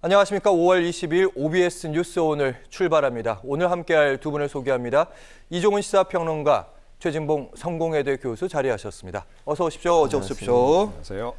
안녕하십니까. 5월 20일 OBS 뉴스 오늘 출발합니다. 오늘 함께할 두 분을 소개합니다. 이종훈 시사평론가, 최진봉 성공회대 교수 자리하셨습니다. 어서 오십시오. 어서 오십시오. 안녕하세요.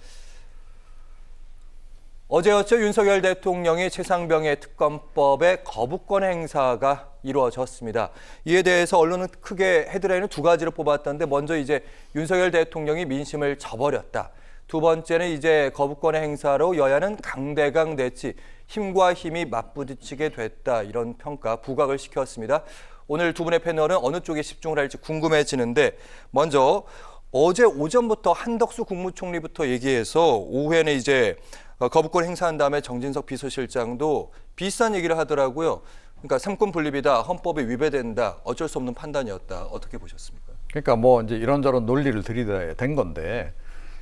어제였죠. 윤석열 대통령이 최상병의 특검법의 거부권 행사가 이루어졌습니다. 이에 대해서 언론은 크게 헤드라인을 두 가지로 뽑았던데, 먼저 이제 윤석열 대통령이 민심을 저버렸다. 두 번째는 이제 거부권의 행사로 여야는 강대강 대치, 힘과 힘이 맞부딪히게 됐다. 이런 평가, 부각을 시켰습니다. 오늘 두 분의 패널은 어느 쪽에 집중을 할지 궁금해지는데, 먼저 어제 오전부터 한덕수 국무총리부터 얘기해서 오후에는 이제 거부권 행사한 다음에 정진석 비서실장도 비슷한 얘기를 하더라고요. 그러니까 삼권 분립이다, 헌법에 위배된다, 어쩔 수 없는 판단이었다. 어떻게 보셨습니까? 그러니까 뭐 이제 이런저런 논리를 들이대야 된 건데,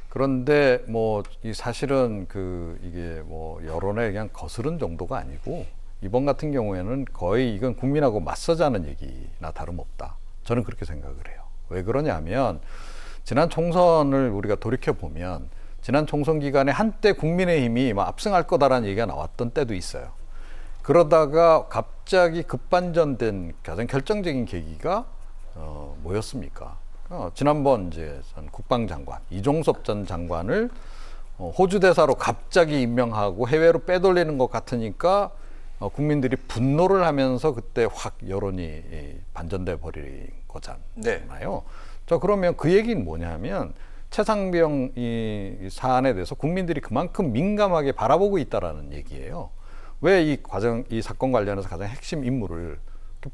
그런데 뭐 이 사실은 이게 뭐 여론에 그냥 거스른 정도가 아니고, 이번 같은 경우에는 거의 이건 국민하고 맞서자는 얘기나 다름없다. 저는 그렇게 생각을 해요. 왜 그러냐면 지난 총선을 우리가 돌이켜 보면 지난 총선 기간에 한때 국민의힘이 막 압승할 거다라는 얘기가 나왔던 때도 있어요. 그러다가 갑자기 급반전된 가장 결정적인 계기가 뭐였습니까? 지난번 이제 국방장관 이종섭 전 장관을 호주 대사로 갑자기 임명하고 해외로 빼돌리는 것 같으니까 국민들이 분노를 하면서 그때 확 여론이 반전돼 버린 거잖아요. 네. 자, 그러면 그 얘기는 뭐냐면 최상병 이 사안에 대해서 국민들이 그만큼 민감하게 바라보고 있다라는 얘기예요. 왜 이 사건 관련해서 가장 핵심 인물을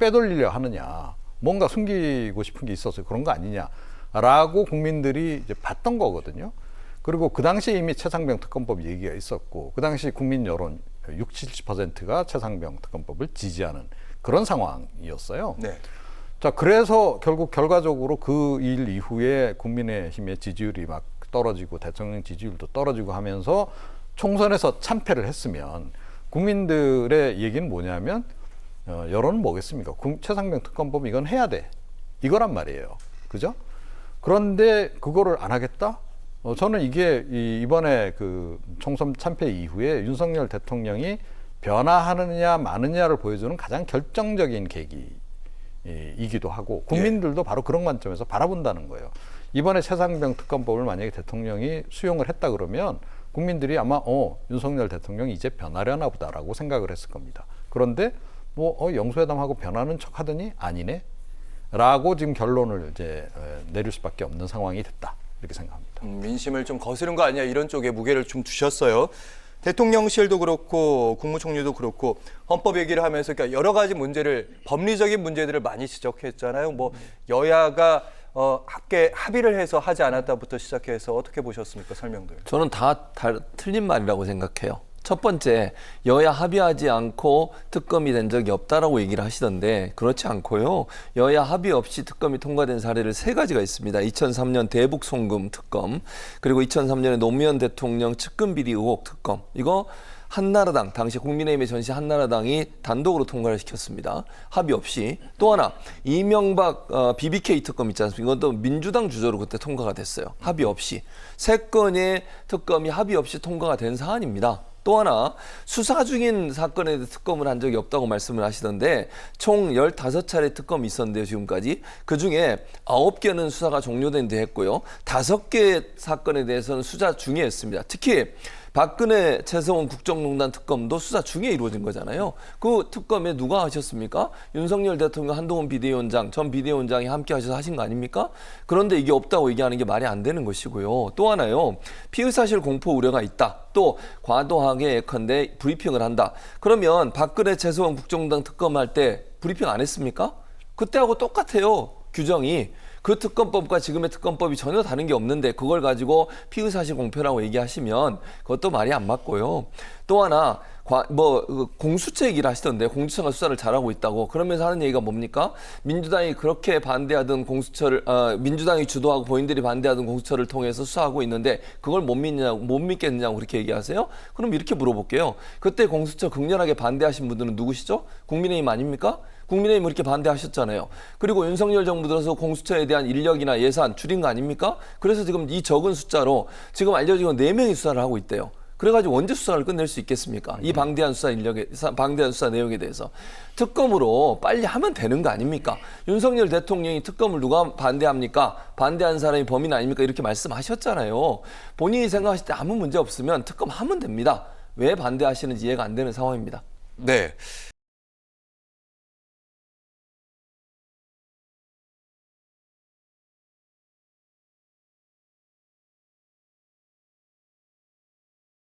빼돌리려 하느냐, 뭔가 숨기고 싶은 게 있어서 그런 거 아니냐라고 국민들이 이제 봤던 거거든요. 그리고 그 당시에 이미 최상병 특검법 얘기가 있었고, 그 당시 국민 여론 60, 70%가 최상병 특검법을 지지하는 그런 상황이었어요. 네. 자, 그래서 결국 결과적으로 그 일 이후에 국민의힘의 지지율이 막 떨어지고 대통령 지지율도 떨어지고 하면서 총선에서 참패를 했으면 국민들의 얘기는 뭐냐면 여론은 뭐겠습니까? 최상병 특검법 이건 해야 돼. 이거란 말이에요. 그죠? 그런데 그거를 안 하겠다? 저는 이게 이번에 그 총선 참패 이후에 윤석열 대통령이 변화하느냐 마느냐를 보여주는 가장 결정적인 계기이기도 하고, 국민들도 바로 그런 관점에서 바라본다는 거예요. 이번에 최상병 특검법을 만약에 대통령이 수용을 했다 그러면 국민들이 아마 윤석열 대통령이 이제 변하려나 보다라고 생각을 했을 겁니다. 그런데 영수회담하고 변하는 척 하더니 아니네 라고 지금 결론을 이제 내릴 수밖에 없는 상황이 됐다, 이렇게 생각합니다. 민심을 좀 거스른 거 아니야, 이런 쪽에 무게를 좀 두셨어요. 대통령실도 그렇고 국무총리도 그렇고 헌법 얘기를 하면서 그러니까 여러 가지 문제를, 법리적인 문제들을 많이 지적했잖아요. 뭐 여야가 함께 합의를 해서 하지 않았다부터 시작해서 어떻게 보셨습니까? 설명들. 저는 다 틀린 말이라고 생각해요. 첫 번째, 여야 합의하지 않고 특검이 된 적이 없다라고 얘기를 하시던데, 그렇지 않고요. 여야 합의 없이 특검이 통과된 사례를 세 가지가 있습니다. 2003년 대북 송금 특검, 그리고 2003년에 노무현 대통령 측근 비리 의혹 특검. 이거 한나라당, 당시 국민의힘의 전시 한나라당이 단독으로 통과를 시켰습니다. 합의 없이. 또 하나, 이명박 BBK 특검 있지 않습니까? 이것도 민주당 주저로 그때 통과가 됐어요. 합의 없이. 세 건의 특검이 합의 없이 통과가 된 사안입니다. 또 하나, 수사 중인 사건에 대해 특검을 한 적이 없다고 말씀을 하시던데, 총 15차례 특검이 있었는데요, 지금까지. 그중에 9개는 수사가 종료된 데 했고요. 5개 사건에 대해서는 수사 중에 했습니다. 특히 박근혜 최서원 국정농단 특검도 수사 중에 이루어진 거잖아요. 그 특검에 누가 하셨습니까? 윤석열 대통령, 한동훈 비대위원장, 전 비대위원장이 함께 하셔서 하신 거 아닙니까? 그런데 이게 없다고 얘기하는 게 말이 안 되는 것이고요. 또 하나요, 피의사실 공포 우려가 있다. 또 과도하게 예컨대 브리핑을 한다. 그러면 박근혜 최서원 국정농단 특검할 때 브리핑 안 했습니까? 그때하고 똑같아요, 규정이. 그 특검법과 지금의 특검법이 전혀 다른 게 없는데 그걸 가지고 피의사실 공표라고 얘기하시면 그것도 말이 안 맞고요. 또 하나, 공수처 얘기를 하시던데, 공수처가 수사를 잘하고 있다고. 그러면서 하는 얘기가 뭡니까? 민주당이 그렇게 반대하던 공수처를, 민주당이 주도하고 본인들이 반대하던 공수처를 통해서 수사하고 있는데 그걸 못 믿겠느냐고 그렇게 얘기하세요? 그럼 이렇게 물어볼게요. 그때 공수처 극렬하게 반대하신 분들은 누구시죠? 국민의힘 아닙니까? 국민의힘 그렇게 반대하셨잖아요. 그리고 윤석열 정부 들어서 공수처에 대한 인력이나 예산 줄인 거 아닙니까? 그래서 지금 이 적은 숫자로 지금 알려진 건 4명이 수사를 하고 있대요. 그래가지고 언제 수사를 끝낼 수 있겠습니까? 이 방대한 수사 내용에 대해서 특검으로 빨리 하면 되는 거 아닙니까? 윤석열 대통령이 특검을 누가 반대합니까? 반대하는 사람이 범인 아닙니까? 이렇게 말씀하셨잖아요. 본인이 생각하실 때 아무 문제 없으면 특검 하면 됩니다. 왜 반대하시는지 이해가 안 되는 상황입니다. 네.